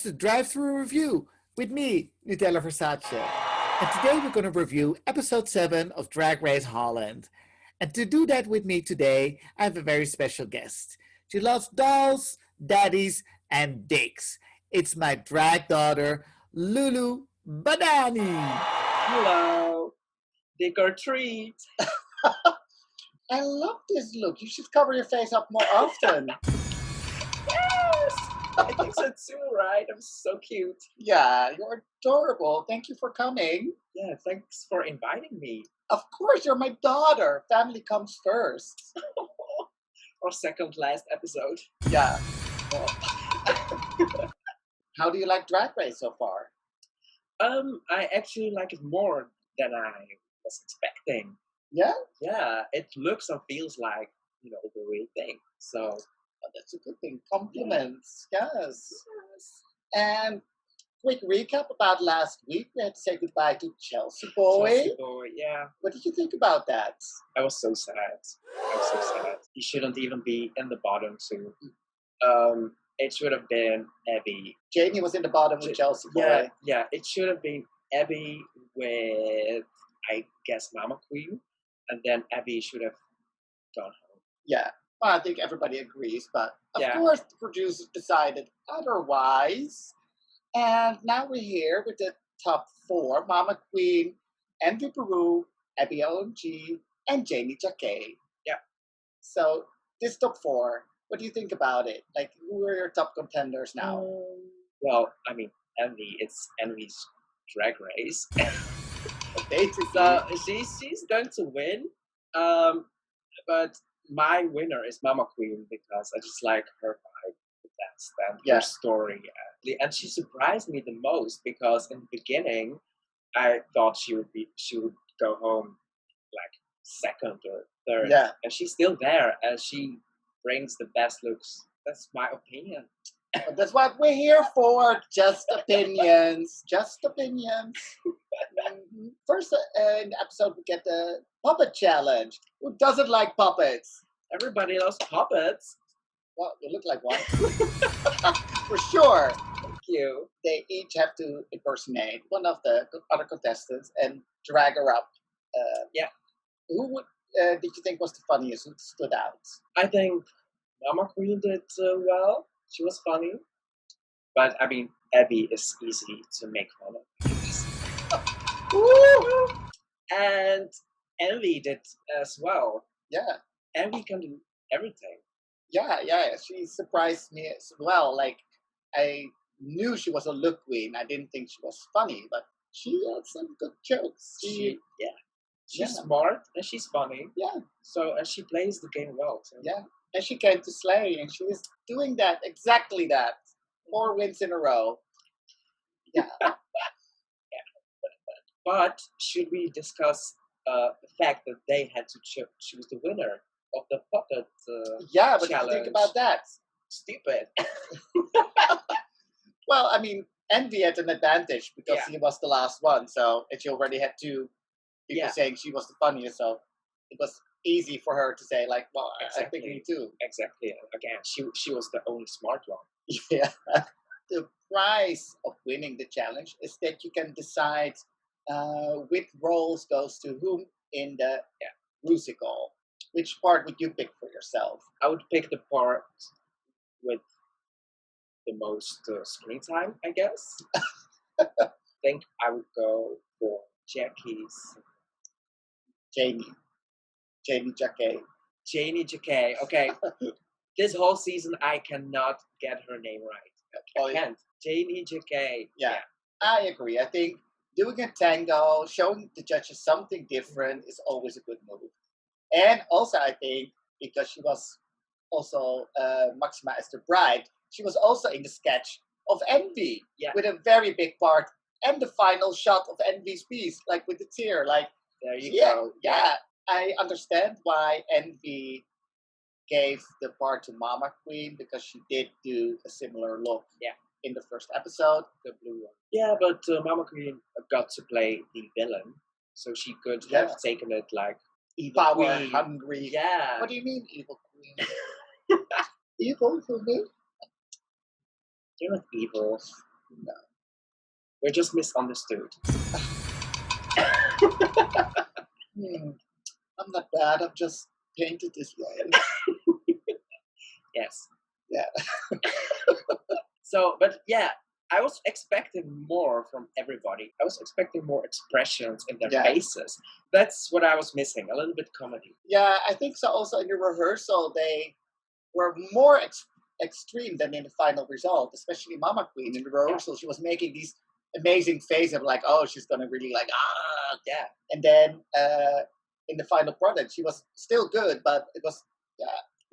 It's the drive-through review with me, Nutella Versace. And today we're going to review episode 7 of Drag Race Holland. And to do that with me today, I have a very special guest. She loves dolls, daddies, and dicks. It's my drag daughter, Loulou Banani. Hello, dick or treat. I love this look. You should cover your face up more often. Yes, I think so too, right? I'm so cute. Yeah, you're adorable. Thank you for coming. Yeah, thanks for inviting me. Of course, you're my daughter. Family comes first. Our second last episode. Yeah. Well, how do you like Drag Race so far? I actually like it more than I was expecting. Yeah? Yeah, it looks and feels like, the real thing. So That's a good thing. Compliments. Yes. And quick recap about last week. We had to say goodbye to Chelsea Boy. Chelsea Boy, yeah. What did you think about that? I was so sad. He shouldn't even be in the bottom two. It should have been Abby. Janey was in the bottom with Chelsea Boy. Yeah, it should have been Abby with, I guess, Mama Queen, and then Abby should have gone home. Yeah. Well, I think everybody agrees, but of Yeah. course the producers decided otherwise. And now we're here with the top 4, Mama Queen, Envy Peru, Abby OMG, and Janey Jacké. Yeah. So this top 4, what do you think about it? Like, who are your top contenders now? Well, I mean, it's Envy's Drag Race. Basically. So she's going to win. But my winner is Mama Queen because I just like her vibe the best and her story. And she surprised me the most because in the beginning I thought she would go home like second or third. Yeah. And she's still there and she brings the best looks. That's my opinion. But that's what we're here for. Just opinions. Just opinions. First in the episode, we get the puppet challenge. Who doesn't like puppets? Everybody loves puppets. Well, you look like one. For sure. Thank you. They each have to impersonate one of the other contestants and drag her up. Yeah. Who did you think was the funniest? Who stood out? I think Mama Queen did well. She was funny. But, I mean, Abby is easy to make fun of. Woo! And Envy did as well. Yeah. Envy can do everything. Yeah. She surprised me as well. Like, I knew she was a look queen. I didn't think she was funny, but she had some good jokes. She's smart and she's funny. Yeah. So, and she plays the game well. So. Yeah. And she came to slay, and she is doing that, exactly that. 4 wins in a row. Yeah. But should we discuss the fact that they had to choose the winner of the puppet yeah, but challenge? think about that. Stupid. Well, I mean, Envy had an advantage because he was the last one, so and she already had 2 people saying she was the funniest, so it was easy for her to say, like, well, exactly. I think me too. Exactly. Again, she was the only smart one. Yeah. The prize of winning the challenge is that you can decide which roles goes to whom in the musical. Which part would you pick for yourself? I would pick the part with the most screen time, I guess. I think I would go for Jacké's. Janey Jacké. Janey Jacké. Okay. This whole season, I cannot get her name right. I can't. Janey Jacké. Yeah, I agree. I think doing a tango, showing the judges something different is always a good move. And also, I think, because she was also Maxima as the bride, she was also in the sketch of Envy with a very big part and the final shot of Envy's piece, like with the tear. Like, there you go. Yeah, I understand why Envy gave the part to Mama Queen because she did do a similar look in the first episode, the blue one. Yeah, but Mama Queen got to play the villain, so she could have taken it like evil power queen. Hungry. Yeah. What do you mean, evil queen? Evil for me? You're not evil. No. We're just misunderstood. I'm not bad. I'm just painted this way. Yes. Yeah. So, but yeah, I was expecting more from everybody. I was expecting more expressions in their faces. That's what I was missing, a little bit comedy. Yeah, I think so. Also in the rehearsal, they were more extreme than in the final result, especially Mama Queen. In the rehearsal, she was making these amazing faces of like, oh, she's gonna really like, ah, Yeah. And then in the final product, she was still good, but it was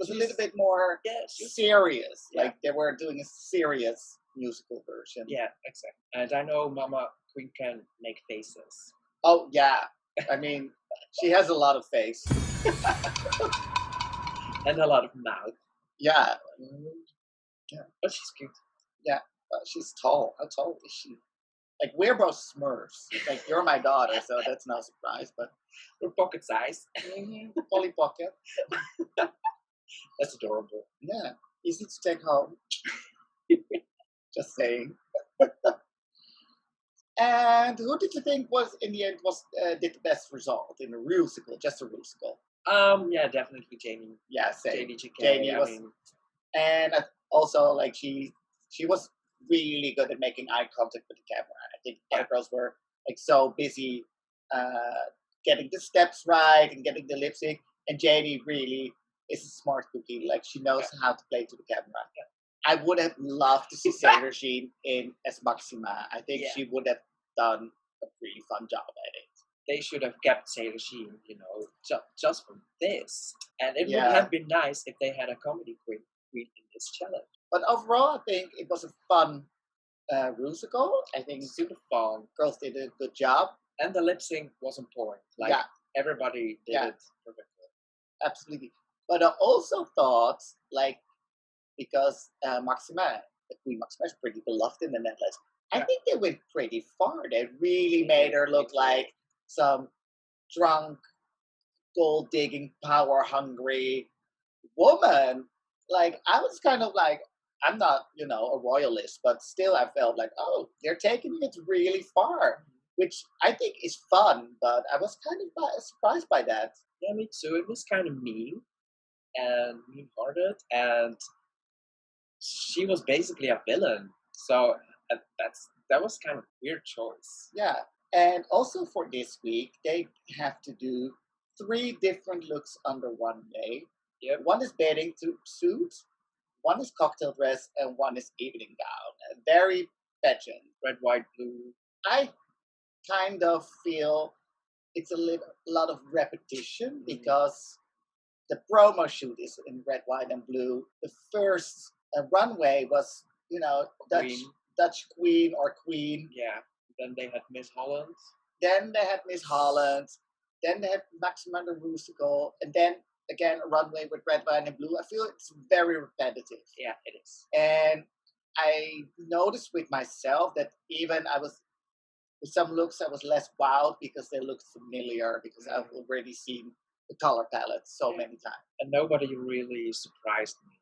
a little bit more serious. Yeah. Like they were doing a serious musical version. Yeah, exactly. And I know Mama Queen can make faces. Oh yeah, I mean, she has a lot of face and a lot of mouth. Yeah. Yeah, but she's cute. Yeah, she's tall. How tall is she? Like we're both Smurfs. Like you're my daughter, so that's no surprise. But we're pocket size. Polly Pocket. That's adorable. Yeah, easy to take home. Just saying. And who did you think was in the end did the best result in a musical? Just a musical. Yeah, definitely Janey. Yeah, same. Jacké. Janey was, and also like she was really good at making eye contact with the camera. I think other girls were like so busy getting the steps right and getting the lip sync, and Janey really is a smart cookie. Like she knows how to play to the camera. I would have loved to see Sederginne in as Maxima. I think she would have done a really fun job at it. They should have kept Sederginne, just for this. And it would have been nice if they had a comedy queen in this challenge. But overall, I think it was a fun musical. I think super fun. Girls did a good job. And the lip sync was on point. Like everybody did it perfectly. Absolutely. But I also thought, like, because Maxima, the Queen Maxima is pretty beloved in the Netherlands. I think they went pretty far. They really made her look like some drunk, gold-digging, power-hungry woman. Like, I was kind of like, I'm not, a royalist, but still I felt like, oh, they're taking it really far, which I think is fun, but I was kind of surprised by that. Yeah, me too. It was kind of mean and mean-hearted, and she was basically a villain. So that was kind of a weird choice. Yeah, and also for this week, they have to do 3 different looks under one day. Yep. One is bathing suit, one is cocktail dress, and one is evening gown. Very pageant. Red, white, blue. I kind of feel it's a lot of repetition because the promo shoot is in red, white, and blue. The first runway was, Dutch Queen or Queen. Yeah. Then they had Miss Holland. Then they had Miss Holland. Then they had Maxima the Musical. And then again a runway with red, white, and blue. I feel it's very repetitive. Yeah, it is. And I noticed with myself that even with some looks I was less wowed because they looked familiar because I've already seen the color palette so many times. And nobody really surprised me.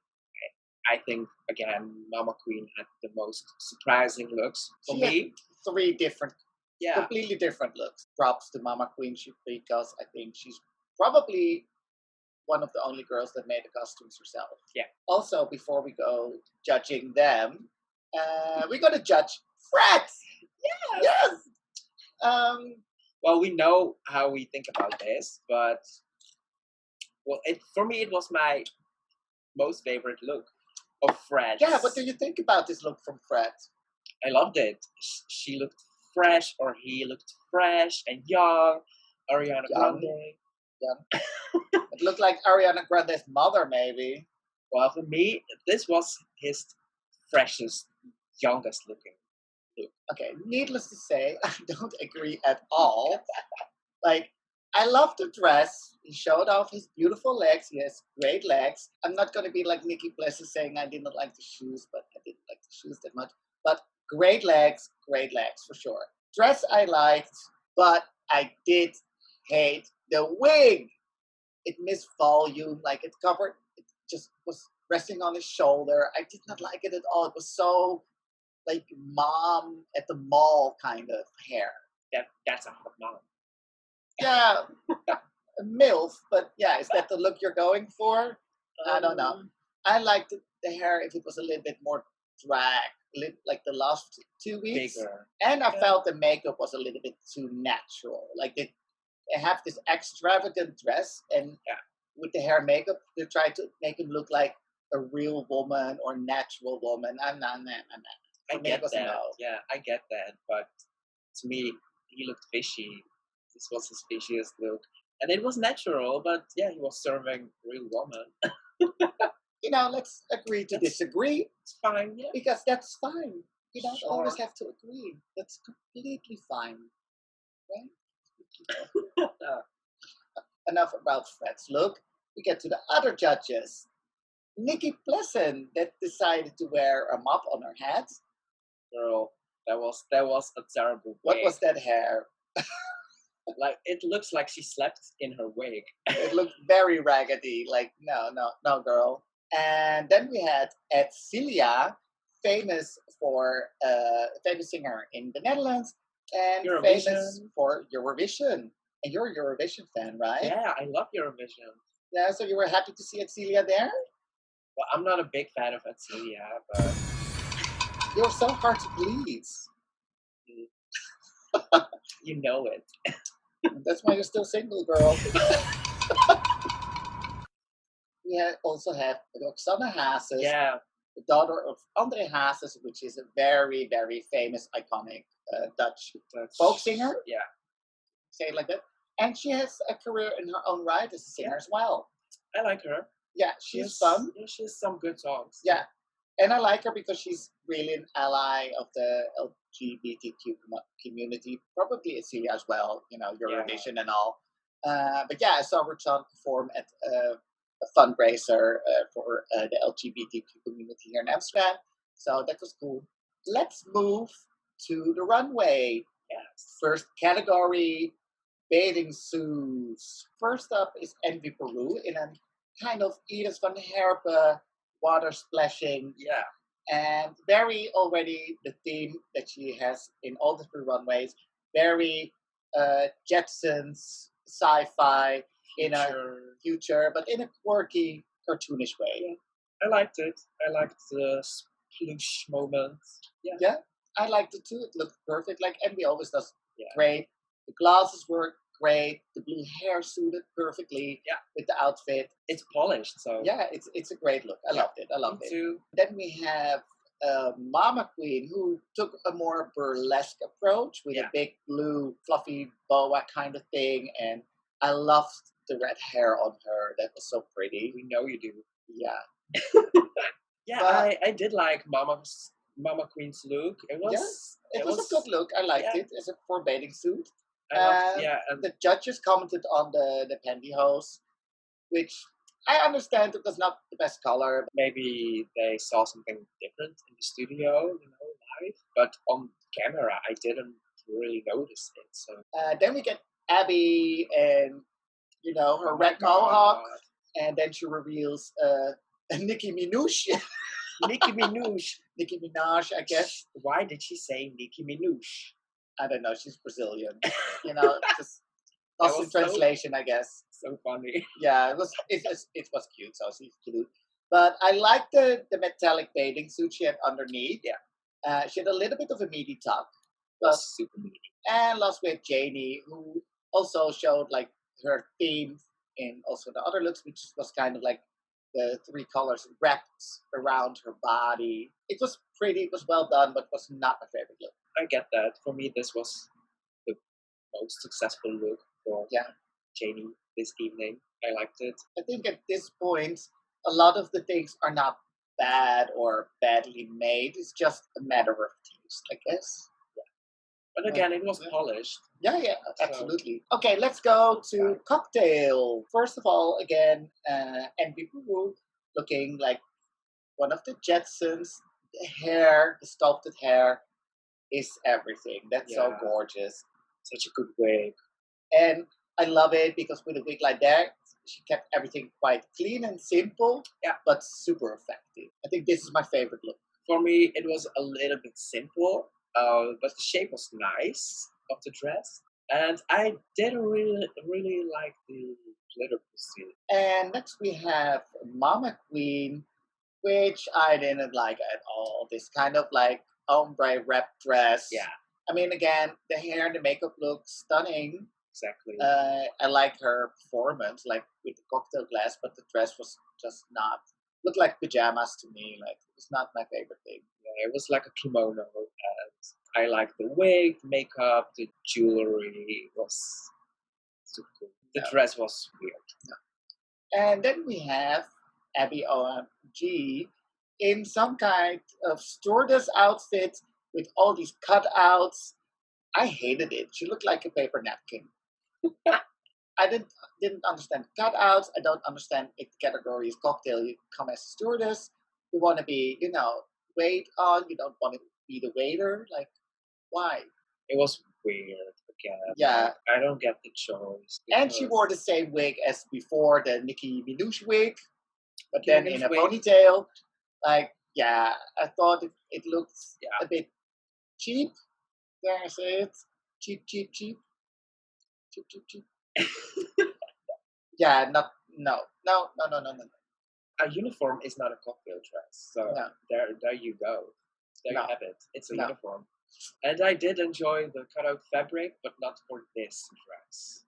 I think, again, Mama Queen had the most surprising looks for me. 3 different, completely different looks. Props to Mama Queen because I think she's probably one of the only girls that made the costumes herself. Yeah. Also, before we go judging them, we're going to judge Fred! Yes! Well, we know how we think about this, but for me, it was my most favorite look of Fred. Yeah, what do you think about this look from Fred? I loved it. She looked fresh, or he looked fresh and young. Ariana Grande. Young. It looked like Ariana Grande's mother, maybe. Well, for me, this was his freshest, youngest looking look. Okay, needless to say, I don't agree at all. Like, I love the dress. He showed off his beautiful legs. He has great legs. I'm not going to be like Nikki Blesser saying I didn't like the shoes, but I didn't like the shoes that much. But great legs for sure. Dress I liked, but I did hate the wig. It missed volume. Like it just was resting on his shoulder. I did not like it at all. It was so like mom at the mall kind of hair. That's a hot mom. Yeah, a MILF, but yeah, is that the look you're going for? I don't know. I liked the hair if it was a little bit more drag, like the last 2 weeks. Bigger. And I felt the makeup was a little bit too natural. Like they have this extravagant dress, and with the hair and makeup, they try to make him look like a real woman or natural woman. I get that. No. Yeah, I get that. But to me, he looked fishy. This was his fishiest look. And it was natural, but yeah, he was serving real woman. Let's agree to disagree. It's fine, yeah. Because that's fine. You don't Sure. always have to agree. That's completely fine. Right? Enough about Fred's look. We get to the other judges. Nikki Pleasant that decided to wear a mop on her head. Girl, that was a terrible What wig. was that hair? Like, it looks like she slept in her wig. It looked very raggedy. Like, no, girl. And then we had Ed Celia, famous singer in the Netherlands, and famous for Eurovision. And you're a Eurovision fan, right? Yeah, I love Eurovision. Yeah, so you were happy to see Ed Celia there? Well, I'm not a big fan of Ed Celia, but you're so hard to please. You know it. That's why you're still single, girl. We also have Roxanne Hazes, the daughter of André Hazes, which is a very, very famous, iconic Dutch folk singer. Yeah. Say it like that. And she has a career in her own right as a singer as well. I like her. Yeah, she's fun. Yeah, she has some good songs. Yeah. And I like her because she's really an ally of the LGBTQ community. Probably Celia as well, Eurovision and all. But yeah, I saw Roxanne perform at a fundraiser for the LGBTQ community here in Amsterdam. So that was cool. Let's move to the runway. Yes. First category, bathing suits. First up is Envy Peru in a kind of Edith van Herpen water splashing. Yeah. And very already the theme that she has in all the three runways, very Jetsons, sci-fi, in a future, but in a quirky, cartoonish way. Yeah. I liked it. I liked the sploosh moment. Yeah, I liked it too. It looked perfect, like Envy always does. Great. The glasses were great. The blue hair suited perfectly with the outfit. It's polished, so yeah, it's a great look. I loved it. Me too. Then we have Mama Queen, who took a more burlesque approach with a big blue fluffy boa kind of thing, and I loved the red hair on her. That was so pretty. We know you do. Yeah. I did like Mama Queen's look. It was it was a good look. I liked it as a for bathing suit. And the judges commented on the pantyhose, which I understand it was not the best color. Maybe they saw something different in the studio, live. But on camera, I didn't really notice it. So then we get Abby and her red mohawk, and then she reveals Nicki Minaj. Nicki Minaj. Nicki Minaj, I guess. Why did she say Nicki Minaj? I don't know. She's Brazilian. Just lost in translation, I guess. So funny. Yeah, it was cute. So she's cute. But I liked the metallic bathing suit she had underneath. Yeah. She had a little bit of a meaty top. Was super meaty. And last we had Janey, who also showed like her theme in also the other looks, which was kind of like the three colors wrapped around her body. It was pretty, it was well done, but was not my favorite look. I get that. For me, this was the most successful look for Janey this evening. I liked it. I think at this point, a lot of the things are not bad or badly made. It's just a matter of taste, I guess. But again, it was polished. Yeah, absolutely. Okay, let's go to cocktail. First of all, again, Envy Peru looking like one of the Jetsons. The hair, the sculpted hair is everything. That's so gorgeous. Such a good wig. And I love it because with a wig like that, she kept everything quite clean and simple, but super effective. I think this is my favorite look. For me, it was a little bit simple, but the shape was nice of the dress, and I didn't really like the glitter pussy. And next we have Mama Queen, which I didn't like at all. This kind of like ombre wrap dress. Yeah, I mean, again, the hair and the makeup look stunning. exactly. I like her performance, like with the cocktail glass, but the dress was just not looked like pajamas to me. Like it was not my favorite thing. Yeah, it was like a kimono, and I liked the wig, the makeup, the jewelry was super cool. The Yeah. dress was weird. And then we have Abby OMG in some kind of stewardess outfit with all these cutouts. I hated it. She looked like a paper napkin. I didn't understand cutouts. I don't understand if the category is cocktail. You come as a stewardess. You want to be, wait on. You don't want to be the waiter. Like, why? It was weird again. Yeah. Like, I don't get the choice. And she wore the same wig as before, the Nicki Minaj wig, but then in a Minaj wig. ponytail. Like, yeah, I thought it looked a bit cheap. Dare I say it? Cheap. Yeah, no. A uniform is not a cocktail dress. So No. there you go. There No. you have it. It's a No. uniform. And I did enjoy the cutout fabric, but not for this dress.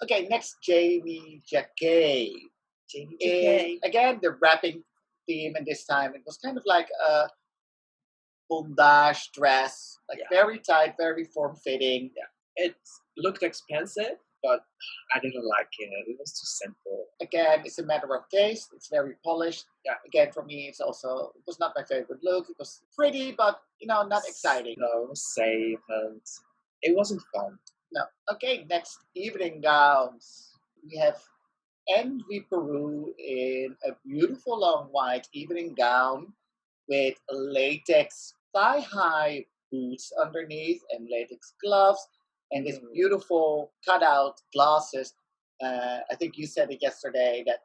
Okay, next, Janey Jacké. Janey Jacké. Again, the wrapping theme, and this time it was kind of like a bondage dress, like very tight, very form-fitting. Yeah. It looked expensive, but I didn't like it. It was too simple. Again, it's a matter of taste. It's very polished. Yeah. Again, for me, it was not my favorite look. It was pretty, but not exciting. No, it was safe and it wasn't fun. No. Okay, next, evening gowns. We have Envy Peru in a beautiful long white evening gown with latex thigh-high boots underneath and latex gloves and this beautiful cutout glasses. I think you said it yesterday that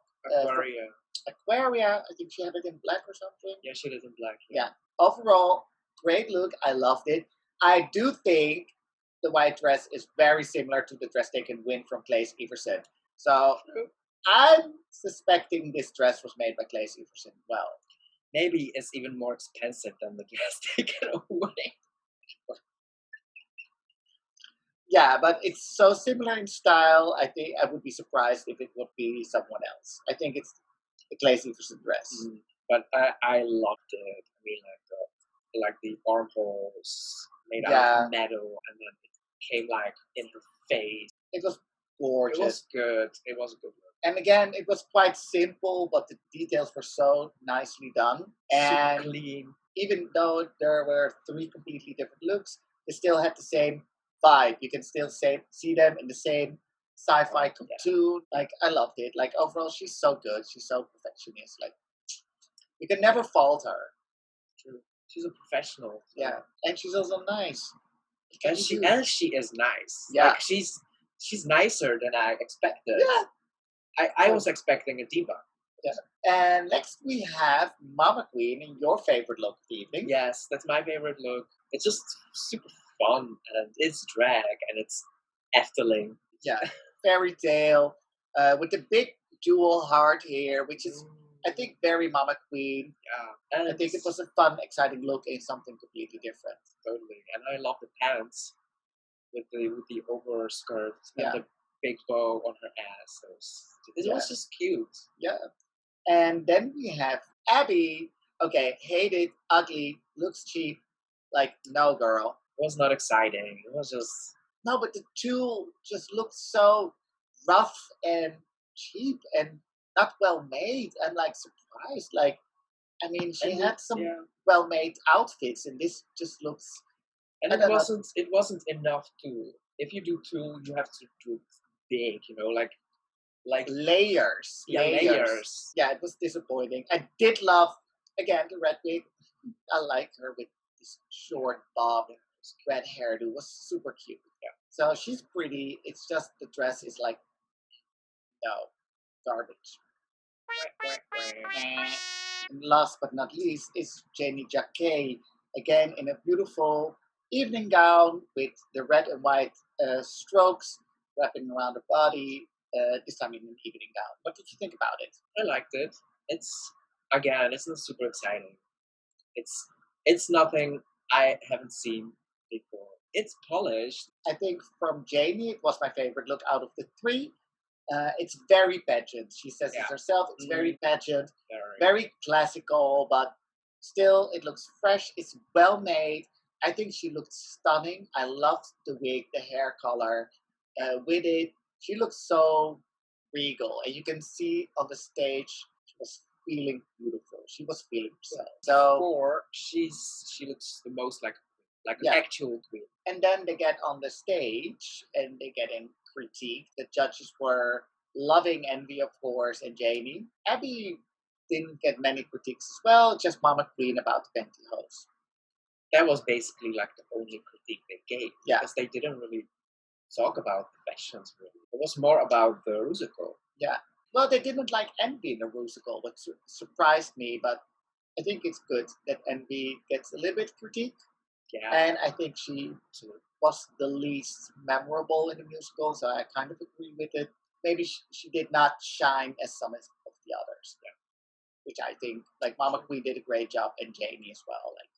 Aquaria, I think she had it in black or something. Yeah, she did in black. Yeah. Overall, great look. I loved it. I do think the white dress is very similar to the dress they can win from Claes Everson. So I'm suspecting this dress was made by Claes Everson. Well, maybe it's even more expensive than the dress taken away. Yeah, but it's so similar in style. I think I would be surprised if it would be someone else. I think it's the Claes Everson dress. But I loved it. I mean, like the armholes made out of metal, and then it came like in her face. It was gorgeous. It was good. It was a good look. And again, it was quite simple, but the details were so nicely done. And super clean. Even though there were 3 completely different looks, they still had the same vibe. You can still see them in the same sci-fi cartoon. Like, I loved it. Like, overall, she's so good. She's so perfectionist. Like, you can never fault her. True. She's a professional. So. Yeah, and she's also nice. And she is nice. Yeah, like, she's nicer than I expected. Yeah. I was expecting a diva. Yeah. And next we have Mama Queen in your favorite look of the evening. Yes, that's my favorite look. It's just super fun, and it's drag, and it's Efteling. Yeah, fairy tale with the big jewel heart hair, which is, I think, very Mama Queen. Yeah, and I think it was a fun, exciting look in something completely different. Totally, and I love the pants with the overskirt and the big bow on her ass. It was just cute. Yeah. And then we have Abby. Okay, hated, ugly, looks cheap. Like, no, girl. It was not exciting. It was just... No, but the tulle just looked so rough and cheap and not well made. I'm like surprised. Like, I mean, she had some well made outfits, and this just looks... And it wasn't enough to... If you do tulle, you have to do it big, like layers. Yeah, layers. Yeah, it was disappointing. I did love, again, the red wig. I like her with this short bob, red hairdo. Was super cute. Yeah. So she's pretty. It's just the dress is like, no, garbage. And last but not least is Janey Jacké, again in a beautiful evening gown with the red and white strokes wrapping around the body. This time in an evening gown. What did you think about it? I liked it. It's not super exciting. It's nothing I haven't seen before. It's polished. I think from Janey, it was my favorite look out of the three. It's very pageant. She says it herself. It's very pageant, very classical, but still it looks fresh. It's well made. I think she looked stunning. I loved the wig, the hair color with it. She looks so regal, and you can see on the stage she was feeling beautiful. She was feeling herself. So, Or she looks the most like an actual queen. And then they get on the stage and they get in critique. The judges were loving Envy, of course, and Janey. Abby didn't get many critiques as well, just Mama Queen about the pantyhose. That was basically like the only critique they gave. Yeah. Because they didn't really talk about the fashions, really. It was more about the rusical. Yeah. Well, they didn't like Envy in the rusical, which surprised me, but I think it's good that Envy gets a little bit critique. Yeah. And I think she was the least memorable in the musical, so I kind of agree with it. Maybe she did not shine as some of the others. Yeah. Which I think, like Mama Queen did a great job, and Janey as well. Like,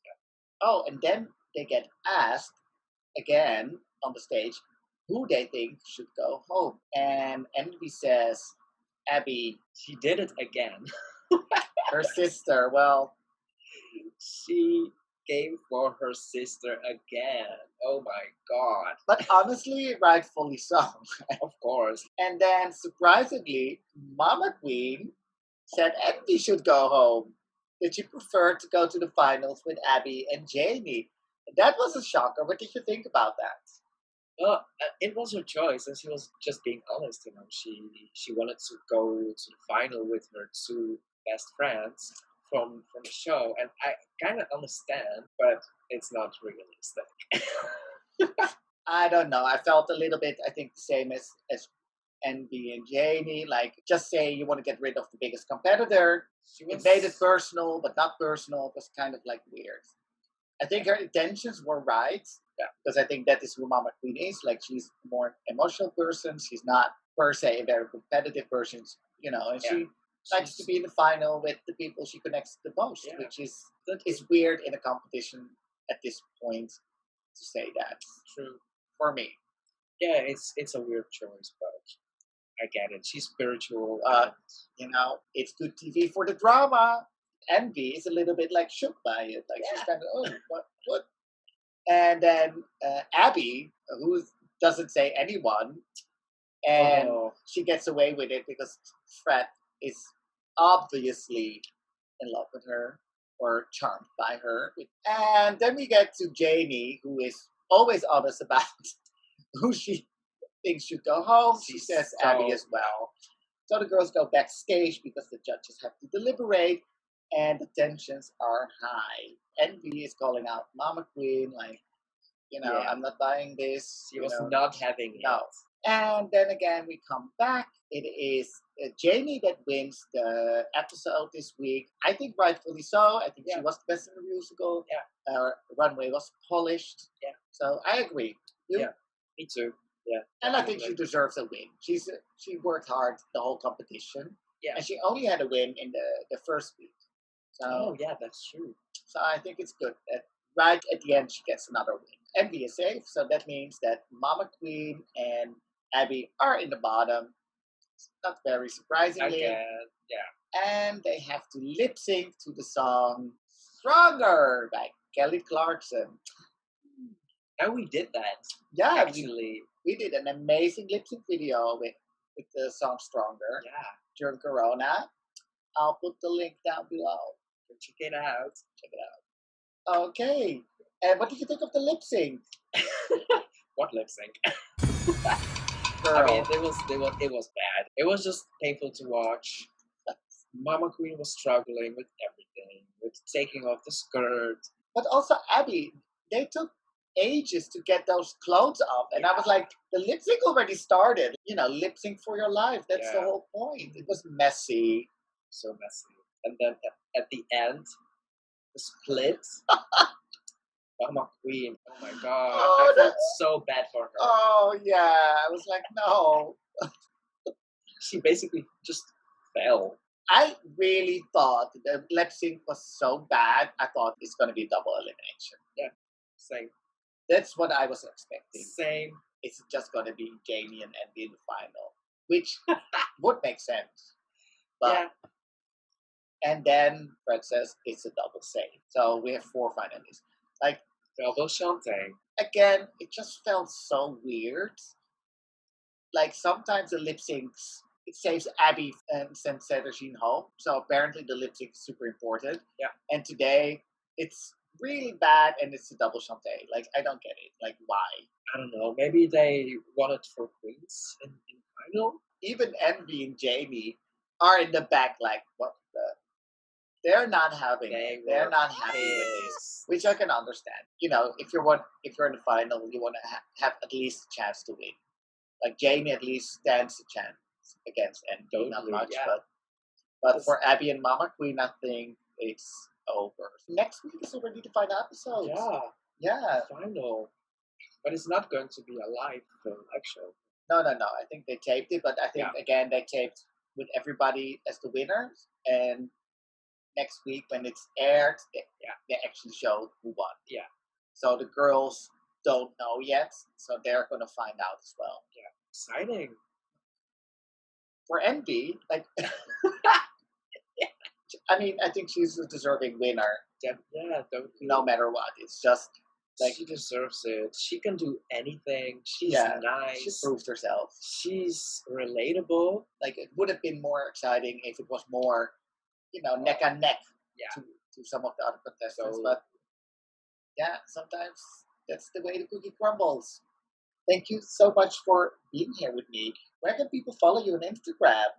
oh, and then they get asked again on the stage who they think should go home. And Envy says, Abby. She did it again. Her sister, well. She came for her sister again. Oh my god. But honestly, rightfully so. Of course. And then, surprisingly, Mama Queen said Envy should go home. That she preferred to go to the finals with Abby and Janey. That was a shocker. What did you think about that? Well, it was her choice, and she was just being honest. You know, she wanted to go to the final with her two best friends from the show, and I kind of understand, but it's not realistic. I don't know. I felt a little bit, I think, the same as Envy and Janey. Like, just say you want to get rid of the biggest competitor. It made it personal, but not personal. It was kind of like weird. I think her intentions were right. Yeah. Because I think that is who Mama Queen is. Like, she's a more emotional person. She's not, per se, a very competitive person, you know, and she likes to be in the final with the people she connects the most, which is weird in a competition at this point to say that. True. For me. Yeah, it's a weird choice, but I get it. She's spiritual. You know, it's good TV for the drama. Envy is a little bit like shook by it. Like, she's kind of, oh, what? And then Abby, who doesn't say anyone, and she gets away with it because Fred is obviously in love with her or charmed by her. And then we get to Janey, who is always honest about who she thinks should go home. She says Abby as well. So the girls go backstage because the judges have to deliberate, and the tensions are high. Envy is calling out Mama Queen, like, you know, I'm not buying this. She was not having it. No. And then again, we come back. It is Janey that wins the episode this week. I think rightfully so. I think she was the best in the musical. Yeah. Her runway was polished. Yeah. So I agree. You? Yeah. Me too. Yeah. And I think she deserves a win. She worked hard the whole competition. Yeah. And she only had a win in the first week. So, that's true. So I think it's good that right at the end she gets another win. Envy is safe, so that means that Mama Queen and Abby are in the bottom. Not very surprisingly. Again, yeah. And they have to lip sync to the song Stronger by Kelly Clarkson. And we did that. Yeah, actually. We did an amazing lip sync video with the song Stronger. Yeah. During Corona. I'll put the link down below. Check it out. Check it out. Okay. And what did you think of the lip sync? What lip sync? Girl. I mean, it was bad. It was just painful to watch. Mama Queen was struggling with everything, with taking off the skirt. But also Abby, they took ages to get those clothes up, and I was like, the lip sync already started. You know, lip sync for your life. That's the whole point. It was messy. So messy. And then at the end, the split. Mama Queen. Oh my god. Oh, I felt so bad for her. Oh yeah, I was like, no. She basically just fell. I really thought the lip sync was so bad. I thought it's gonna be double elimination. Same. That's what I was expecting. Same. It's just gonna be Janey and Envy in the final, which would make sense. But Yeah. and then Fred says it's a double save. So we have 4 finalists. Like Double Shantae. again, it just felt so weird. Like sometimes the lip syncs, it saves Abby and sends Sederginne home. So apparently the lip sync is super important. Yeah. And today it's really bad and it's a double Shantae. Like I don't get it. Like why? I don't know. Maybe they wanted for queens in final. Even Envy and Jamie are in the back like what the they're not having it. They're not happy with this. Which I can understand. You know, if you're in the final, you want to have at least a chance to win. Like Jamie at least stands a chance against Envy, not Totally, much, yeah. but for Abby and Mama Queen, I think it's over. Next week is already the final episode. Yeah. Final. But it's not going to be a live show. No. I think they taped it, but I think again they taped with everybody as the winners, and next week when it's aired, they actually show who won. Yeah. So the girls don't know yet, so they're gonna find out as well. Yeah. Exciting. For Envy, like, I mean, I think she's a deserving winner. Totally. No matter what, it's just like she deserves it. She can do anything. She's nice. She proved herself. She's relatable. Like it would have been more exciting if it was more, neck and neck to some of the other contestants. But yeah, sometimes that's the way the cookie crumbles. Thank you so much for being here with me. Where can people follow you on Instagram?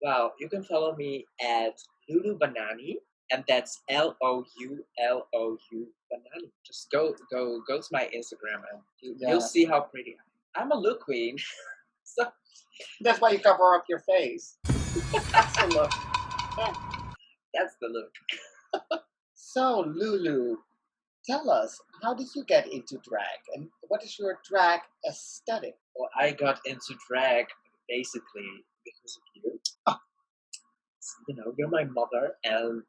Well, you can follow me at Loulou Banani, and that's Loulou Banani. Just go to my Instagram and you'll see how pretty I am. I'm a look queen. So that's why you cover up your face. That's the look. That's the look. So, Loulou, tell us, how did you get into drag, and what is your drag aesthetic? Well, I got into drag basically because of you. You're my mother, and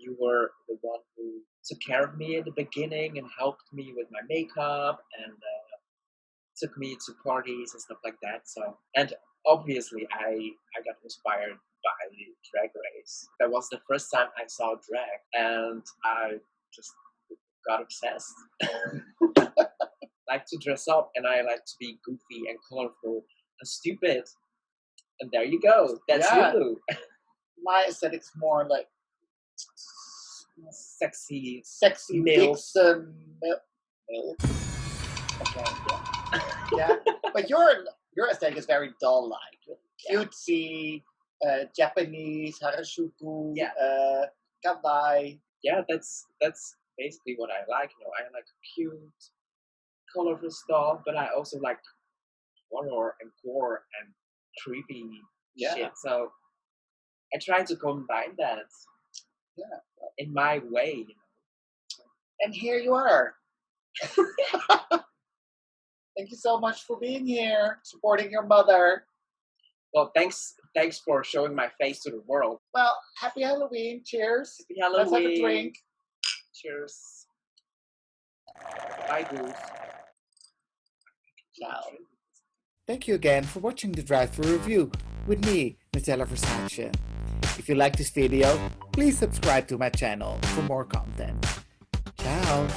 you were the one who took care of me in the beginning and helped me with my makeup and took me to parties and stuff like that. So, and obviously, I got inspired by Drag Race. That was the first time I saw drag, and I just got obsessed. Like to dress up, and I like to be goofy and colorful and stupid. And there you go. That's Loulou. My aesthetic's more like sexy milk. Vixen milk. Okay, yeah. But your aesthetic is very doll-like. Cutesy, Japanese, Harajuku, kawaii. Yeah, that's basically what I like. I like cute, colorful stuff, but I also like horror and gore and creepy shit. So I try to combine that in my way, And here you are. Thank you so much for being here, supporting your mother. Well, thanks for showing my face to the world. Well, happy Halloween. Cheers. Happy Halloween. Let's have a drink. Cheers. Bye, Goose. Ciao. Thank you again for watching the drive-thru review with me, Nutella Versace. If you like this video, please subscribe to my channel for more content. Ciao!